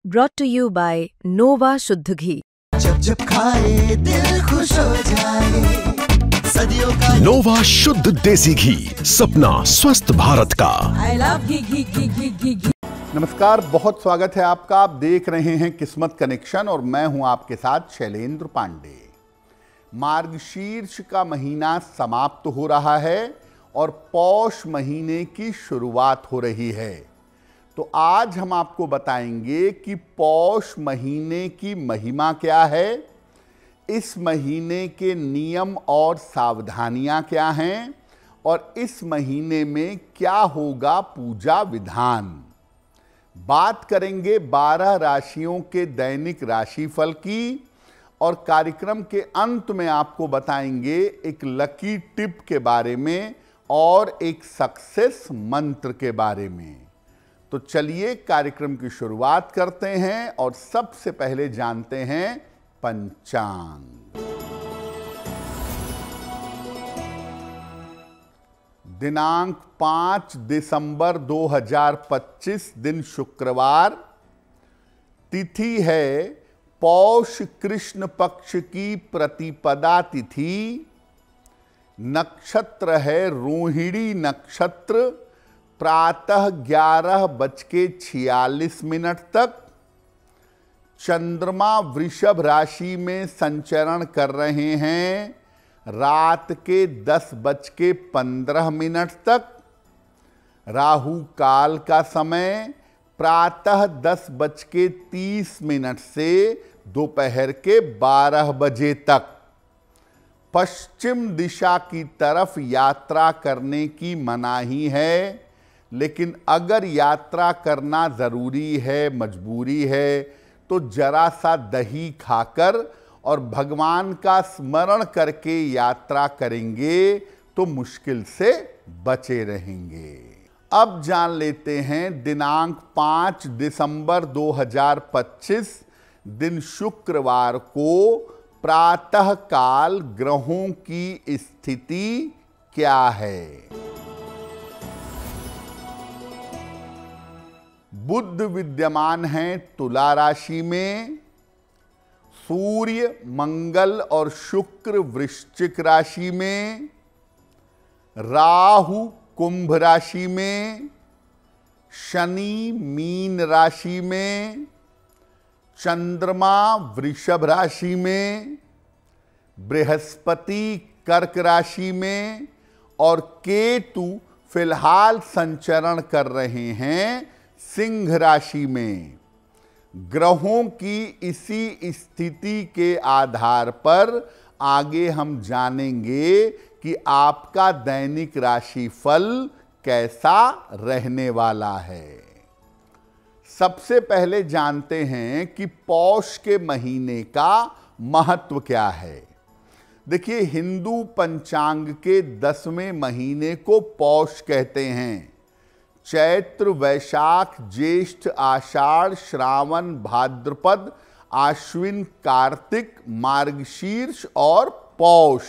brought to you by Nova शुद्ध घी। जब जब खाए दिल खुश हो जाए, सदियों का नोवा शुद्ध देसी घी, सपना स्वस्थ भारत का। I love घी। नमस्कार, बहुत स्वागत है आपका। आप देख रहे हैं किस्मत कनेक्शन और मैं हूं आपके साथ शैलेंद्र पांडे। मार्गशीर्ष का महीना समाप्त हो रहा है और पौष महीने की शुरुआत हो रही है। तो आज हम आपको बताएंगे कि पौष महीने की महिमा क्या है, इस महीने के नियम और सावधानियां क्या हैं और इस महीने में क्या होगा पूजा विधान। बात करेंगे 12 राशियों के दैनिक राशिफल की और कार्यक्रम के अंत में आपको बताएंगे एक लकी टिप के बारे में और एक सक्सेस मंत्र के बारे में। तो चलिए कार्यक्रम की शुरुआत करते हैं और सबसे पहले जानते हैं पंचांग। दिनांक 5 दिसंबर 2025 दिन शुक्रवार, तिथि है पौष कृष्ण पक्ष की प्रतिपदा तिथि, नक्षत्र है रोहिणी नक्षत्र, प्रातः 11:46 तक। चंद्रमा वृषभ राशि में संचरण कर रहे हैं रात के 10:15 तक। राहु काल का समय प्रातः 10:30 से दोपहर के 12 बजे तक। पश्चिम दिशा की तरफ यात्रा करने की मनाही है, लेकिन अगर यात्रा करना ज़रूरी है, मजबूरी है, तो जरा सा दही खाकर और भगवान का स्मरण करके यात्रा करेंगे तो मुश्किल से बचे रहेंगे। अब जान लेते हैं दिनांक 5 दिसंबर 2025 दिन शुक्रवार को प्रातः काल ग्रहों की स्थिति क्या है। बुध विद्यमान हैं तुला राशि में, सूर्य मंगल और शुक्र वृश्चिक राशि में, राहु कुंभ राशि में, शनि मीन राशि में, चंद्रमा वृषभ राशि में, बृहस्पति कर्क राशि में और केतु फिलहाल संचरण कर रहे हैं सिंह राशि में। ग्रहों की इसी स्थिति के आधार पर आगे हम जानेंगे कि आपका दैनिक राशिफल कैसा रहने वाला है। सबसे पहले जानते हैं कि पौष के महीने का महत्व क्या है। देखिए, हिंदू पंचांग के 10वें महीने को पौष कहते हैं। चैत्र, वैशाख, ज्येष्ठ, आषाढ़, श्रावण, भाद्रपद, आश्विन, कार्तिक, मार्गशीर्ष और पौष।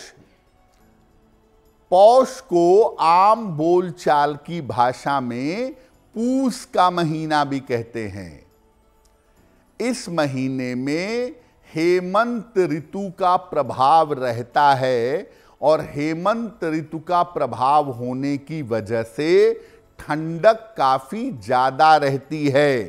पौष को आम बोलचाल की भाषा में पूस का महीना भी कहते हैं। इस महीने में हेमंत ऋतु का प्रभाव रहता है और हेमंत ऋतु का प्रभाव होने की वजह से ठंडक काफी ज्यादा रहती है।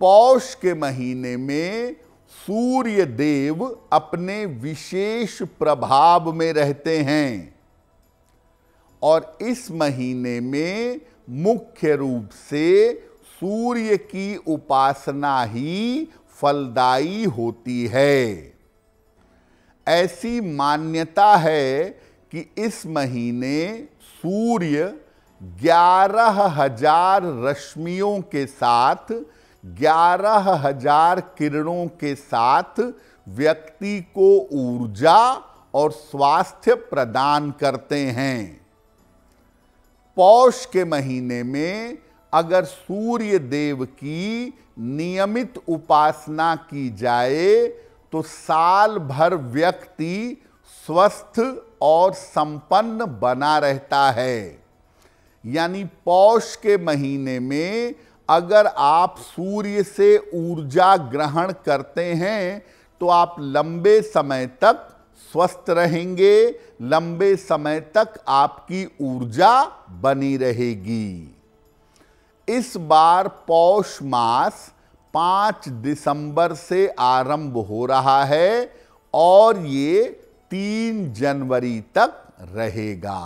पौष के महीने में सूर्य देव अपने विशेष प्रभाव में रहते हैं और इस महीने में मुख्य रूप से सूर्य की उपासना ही फलदायी होती है। ऐसी मान्यता है कि इस महीने सूर्य 11,000 रश्मियों के साथ, 11,000 किरणों के साथ व्यक्ति को ऊर्जा और स्वास्थ्य प्रदान करते हैं। पौष के महीने में अगर सूर्य देव की नियमित उपासना की जाए तो साल भर व्यक्ति स्वस्थ और संपन्न बना रहता है। यानी पौष के महीने में अगर आप सूर्य से ऊर्जा ग्रहण करते हैं तो आप लंबे समय तक स्वस्थ रहेंगे, लंबे समय तक आपकी ऊर्जा बनी रहेगी। इस बार पौष मास 5 दिसंबर से आरंभ हो रहा है और ये 3 जनवरी तक रहेगा।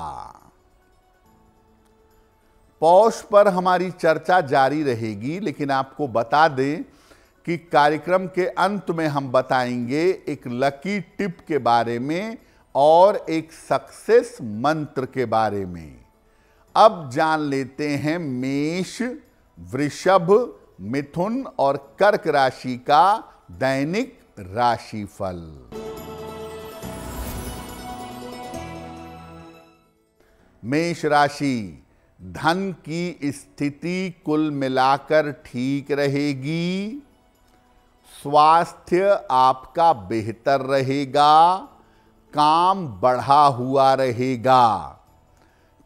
पौष पर हमारी चर्चा जारी रहेगी, लेकिन आपको बता दें कि कार्यक्रम के अंत में हम बताएंगे एक लकी टिप के बारे में और एक सक्सेस मंत्र के बारे में। अब जान लेते हैं मेष, वृषभ, मिथुन और कर्क राशि का दैनिक राशिफल। मेष राशि, धन की स्थिति कुल मिलाकर ठीक रहेगी। स्वास्थ्य आपका बेहतर रहेगा, काम बढ़ा हुआ रहेगा।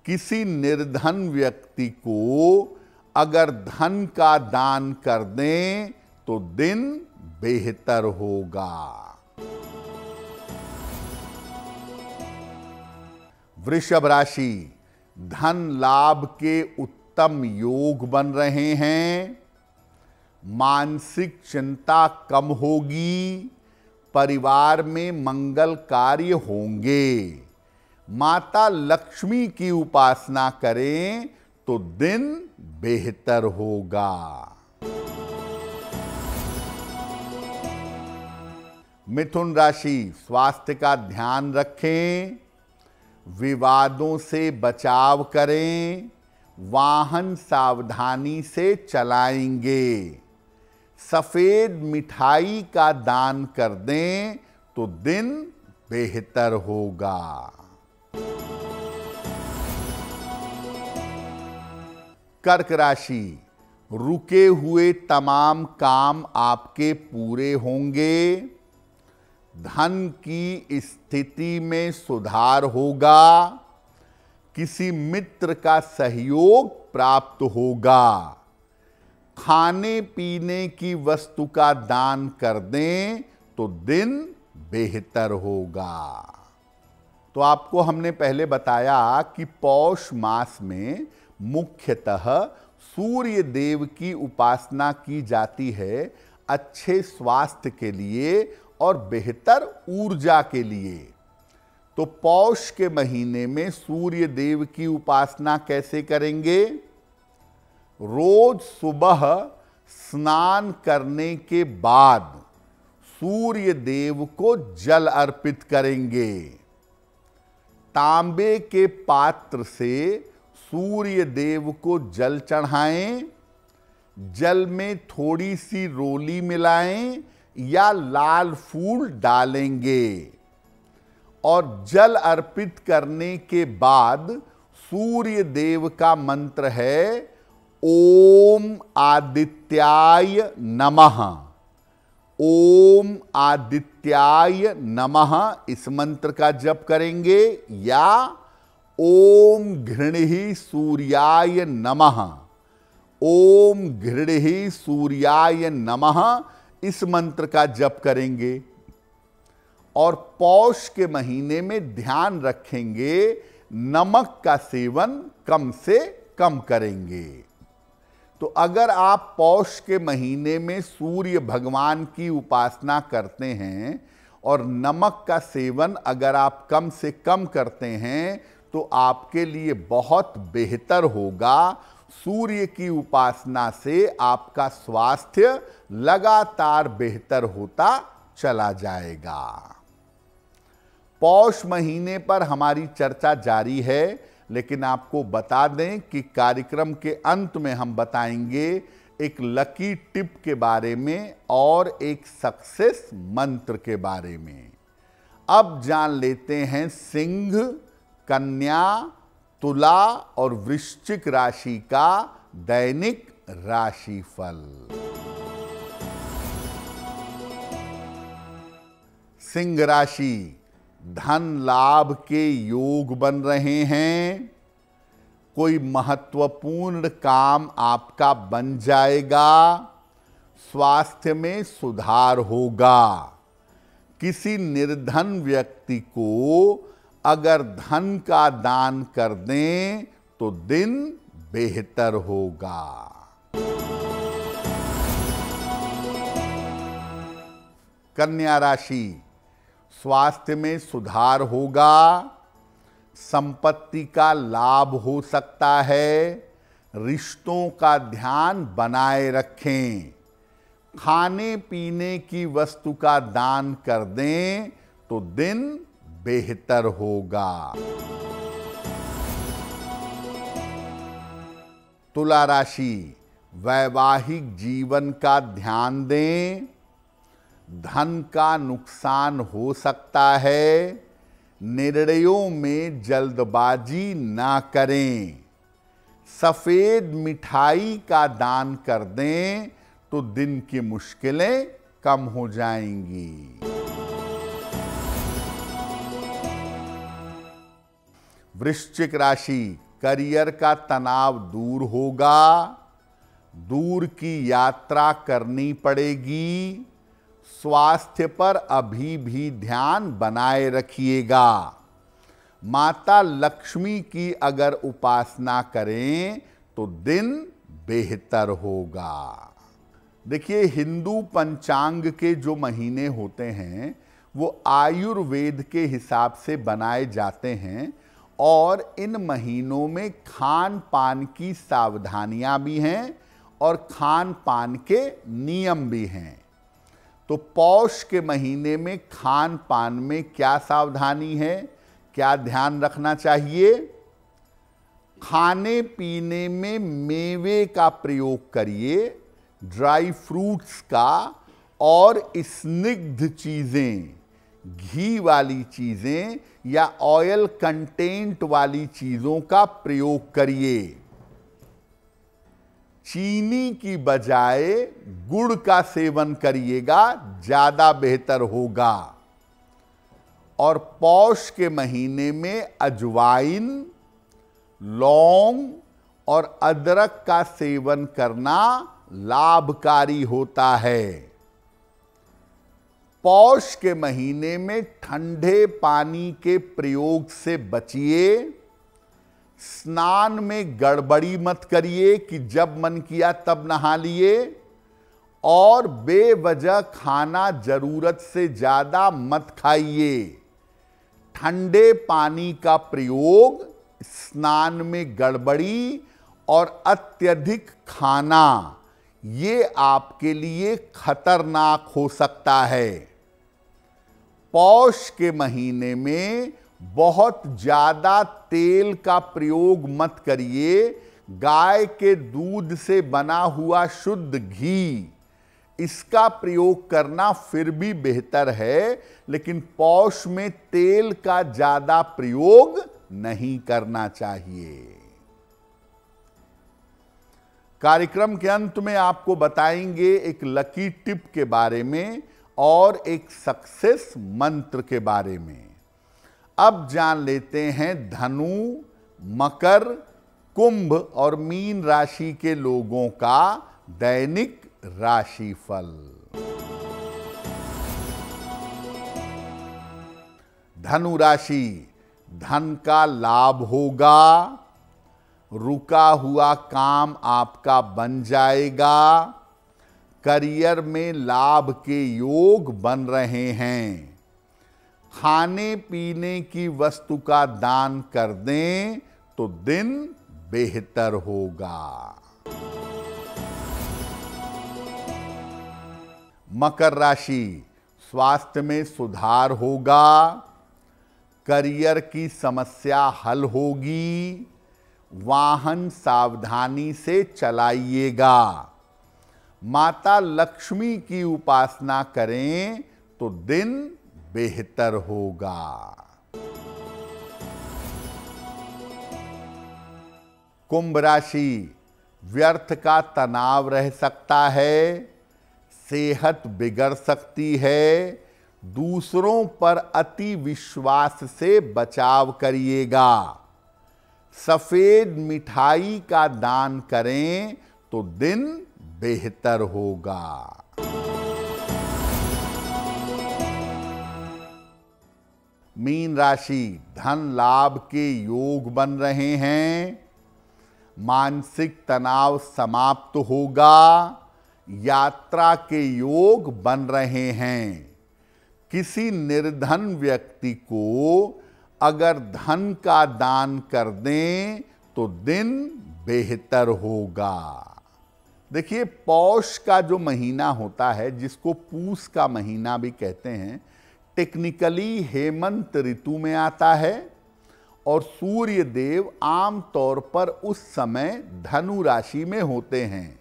किसी निर्धन व्यक्ति को अगर धन का दान कर दें तो दिन बेहतर होगा। वृषभ राशि, धन लाभ के उत्तम योग बन रहे हैं। मानसिक चिंता कम होगी। परिवार में मंगल कार्य होंगे। माता लक्ष्मी की उपासना करें तो दिन बेहतर होगा। मिथुन राशि, स्वास्थ्य का ध्यान रखें। विवादों से बचाव करें। वाहन सावधानी से चलाएंगे। सफेद मिठाई का दान कर दें तो दिन बेहतर होगा। कर्क राशि, रुके हुए तमाम काम आपके पूरे होंगे। धन की स्थिति में सुधार होगा। किसी मित्र का सहयोग प्राप्त होगा। खाने पीने की वस्तु का दान कर दें तो दिन बेहतर होगा। तो आपको हमने पहले बताया कि पौष मास में मुख्यतः सूर्य देव की उपासना की जाती है अच्छे स्वास्थ्य के लिए और बेहतर ऊर्जा के लिए। तो पौष के महीने में सूर्य देव की उपासना कैसे करेंगे? रोज सुबह स्नान करने के बाद सूर्य देव को जल अर्पित करेंगे। तांबे के पात्र से सूर्य देव को जल चढ़ाएं। जल में थोड़ी सी रोली मिलाएं या लाल फूल डालेंगे और जल अर्पित करने के बाद सूर्य देव का मंत्र है ओम आदित्याय नमः। ओम आदित्याय नमः इस मंत्र का जप करेंगे या ओम घृणहि सूर्याय नमः। ओम घृणहि सूर्याय नमः इस मंत्र का जप करेंगे। और पौष के महीने में ध्यान रखेंगे नमक का सेवन कम से कम करेंगे। तो अगर आप पौष के महीने में सूर्य भगवान की उपासना करते हैं और नमक का सेवन अगर आप कम से कम करते हैं तो आपके लिए बहुत बेहतर होगा। सूर्य की उपासना से आपका स्वास्थ्य लगातार बेहतर होता चला जाएगा। पौष महीने पर हमारी चर्चा जारी है, लेकिन आपको बता दें कि कार्यक्रम के अंत में हम बताएंगे एक लकी टिप के बारे में और एक सक्सेस मंत्र के बारे में। अब जान लेते हैं सिंह, कन्या, तुला और वृश्चिक राशि का दैनिक राशिफल। सिंह राशि, धन लाभ के योग बन रहे हैं। कोई महत्वपूर्ण काम आपका बन जाएगा, स्वास्थ्य में सुधार होगा। किसी निर्धन व्यक्ति को अगर धन का दान कर दें तो दिन बेहतर होगा। कन्या राशि, स्वास्थ्य में सुधार होगा, संपत्ति का लाभ हो सकता है, रिश्तों का ध्यान बनाए रखें। खाने पीने की वस्तु का दान कर दें तो दिन बेहतर होगा। तुला राशि, वैवाहिक जीवन का ध्यान दें, धन का नुकसान हो सकता है, निर्णयों में जल्दबाजी ना करें। सफेद मिठाई का दान कर दें तो दिन की मुश्किलें कम हो जाएंगी। वृश्चिक राशि, करियर का तनाव दूर होगा, दूर की यात्रा करनी पड़ेगी, स्वास्थ्य पर अभी भी ध्यान बनाए रखिएगा। माता लक्ष्मी की अगर उपासना करें तो दिन बेहतर होगा। देखिए, हिंदू पंचांग के जो महीने होते हैं वो आयुर्वेद के हिसाब से बनाए जाते हैं और इन महीनों में खान पान की सावधानियां भी हैं और खान पान के नियम भी हैं। तो पौष के महीने में खान पान में क्या सावधानी है, क्या ध्यान रखना चाहिए? खाने पीने में मेवे का प्रयोग करिए, ड्राई फ्रूट्स का, और स्निग्ध चीज़ें, घी वाली चीज़ें या ऑयल कंटेंट वाली चीज़ों का प्रयोग करिए। चीनी की बजाय गुड़ का सेवन करिएगा, ज़्यादा बेहतर होगा। और पौष के महीने में अजवाइन, लौंग और अदरक का सेवन करना लाभकारी होता है। पौष के महीने में ठंडे पानी के प्रयोग से बचिए। स्नान में गड़बड़ी मत करिए कि जब मन किया तब नहा लिए, और बेवजह खाना जरूरत से ज्यादा मत खाइए। ठंडे पानी का प्रयोग, स्नान में गड़बड़ी और अत्यधिक खाना, ये आपके लिए खतरनाक हो सकता है। पौष के महीने में बहुत ज्यादा तेल का प्रयोग मत करिए। गाय के दूध से बना हुआ शुद्ध घी, इसका प्रयोग करना फिर भी बेहतर है, लेकिन पौष में तेल का ज्यादा प्रयोग नहीं करना चाहिए। कार्यक्रम के अंत में आपको बताएंगे एक लकी टिप के बारे में और एक सक्सेस मंत्र के बारे में। अब जान लेते हैं धनु, मकर, कुंभ और मीन राशि के लोगों का दैनिक राशिफल। धनु राशि, धन का लाभ होगा, रुका हुआ काम आपका बन जाएगा, करियर में लाभ के योग बन रहे हैं। खाने पीने की वस्तु का दान कर दें तो दिन बेहतर होगा। मकर राशि, स्वास्थ्य में सुधार होगा, करियर की समस्या हल होगी, वाहन सावधानी से चलाइएगा। माता लक्ष्मी की उपासना करें तो दिन बेहतर होगा। कुंभ राशि, व्यर्थ का तनाव रह सकता है, सेहत बिगड़ सकती है, दूसरों पर अति विश्वास से बचाव करिएगा। सफेद मिठाई का दान करें तो दिन बेहतर होगा। मीन राशि, धन लाभ के योग बन रहे हैं, मानसिक तनाव समाप्त होगा, यात्रा के योग बन रहे हैं। किसी निर्धन व्यक्ति को अगर धन का दान कर दें तो दिन बेहतर होगा। देखिए, पौष का जो महीना होता है, जिसको पूस का महीना भी कहते हैं, टेक्निकली हेमंत ऋतु में आता है और सूर्य देव आमतौर पर उस समय धनु राशि में होते हैं।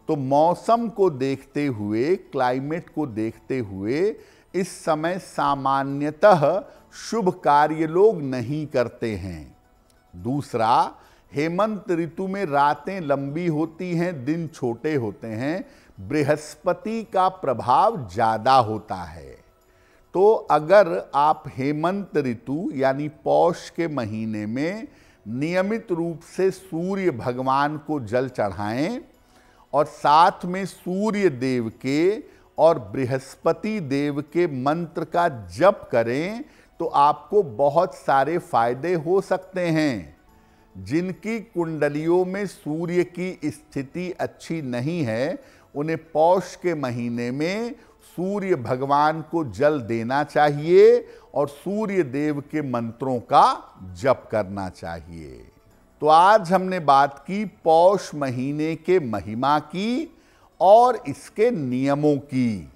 तो मौसम को देखते हुए, क्लाइमेट को देखते हुए इस समय सामान्यतः शुभ कार्य लोग नहीं करते हैं। दूसरा, हेमंत ऋतु में रातें लंबी होती हैं, दिन छोटे होते हैं, बृहस्पति का प्रभाव ज़्यादा होता है। तो अगर आप हेमंत ऋतु यानी पौष के महीने में नियमित रूप से सूर्य भगवान को जल चढ़ाएं और साथ में सूर्य देव के और बृहस्पति देव के मंत्र का जप करें तो आपको बहुत सारे फायदे हो सकते हैं। जिनकी कुंडलियों में सूर्य की स्थिति अच्छी नहीं है, उन्हें पौष के महीने में सूर्य भगवान को जल देना चाहिए और सूर्य देव के मंत्रों का जप करना चाहिए। तो आज हमने बात की पौष महीने के महिमा की और इसके नियमों की।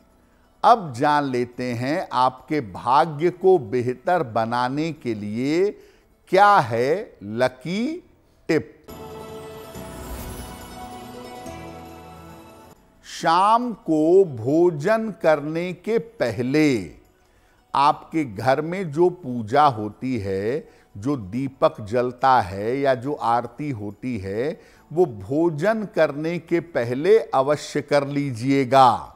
अब जान लेते हैं आपके भाग्य को बेहतर बनाने के लिए क्या है लकी टिप। शाम को भोजन करने के पहले आपके घर में जो पूजा होती है, जो दीपक जलता है या जो आरती होती है, वो भोजन करने के पहले अवश्य कर लीजिएगा।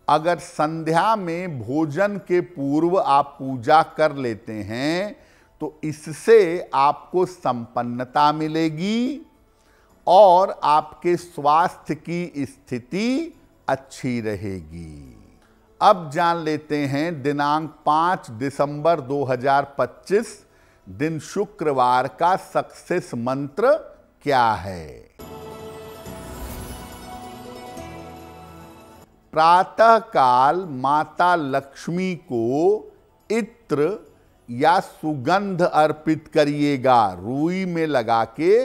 अगर संध्या में भोजन के पूर्व आप पूजा कर लेते हैं तो इससे आपको संपन्नता मिलेगी और आपके स्वास्थ्य की स्थिति अच्छी रहेगी। अब जान लेते हैं दिनांक 5 दिसंबर 2025 दिन शुक्रवार का सक्सेस मंत्र क्या है। प्रातः काल माता लक्ष्मी को इत्र या सुगंध अर्पित करिएगा। रुई में लगा के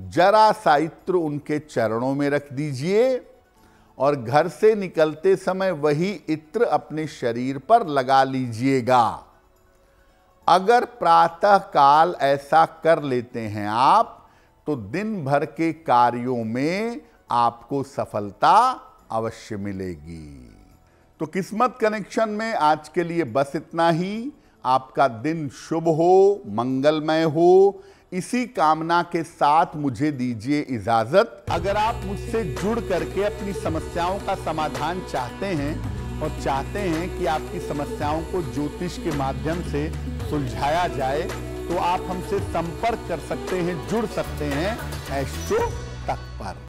जरा सा इत्र उनके चरणों में रख दीजिए और घर से निकलते समय वही इत्र अपने शरीर पर लगा लीजिएगा। अगर प्रातः काल ऐसा कर लेते हैं आप तो दिन भर के कार्यों में आपको सफलता अवश्य मिलेगी। तो किस्मत कनेक्शन में आज के लिए बस इतना ही। आपका दिन शुभ हो, मंगलमय हो, इसी कामना के साथ मुझे दीजिए इजाजत। अगर आप मुझसे जुड़ करके अपनी समस्याओं का समाधान चाहते हैं और चाहते हैं कि आपकी समस्याओं को ज्योतिष के माध्यम से सुलझाया जाए तो आप हमसे संपर्क कर सकते हैं, जुड़ सकते हैं एस्ट्रो तक पर।